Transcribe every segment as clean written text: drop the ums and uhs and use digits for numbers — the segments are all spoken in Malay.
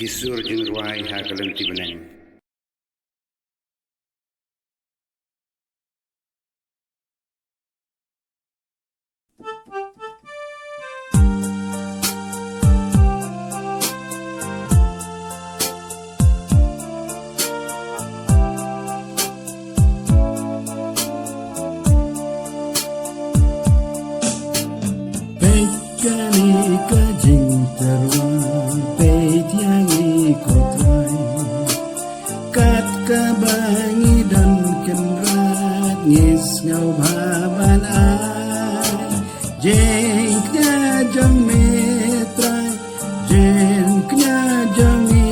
Kisur jeung ruai hagelenti beneng. Kani kajing teruang petiangi kotrai kat kabangi dan kenrat ngis ngau baban ai jengknya jang metrai jengknya jangi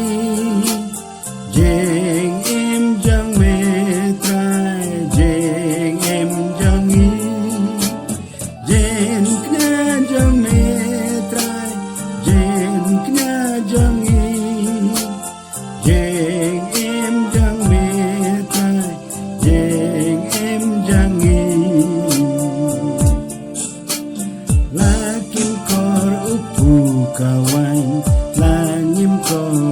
jeng em jang metrai jeng em jangi jengknya jang metrai jengknya jangi jeng em jang metrai jeng em jangi lakin kor upu kawan langim kor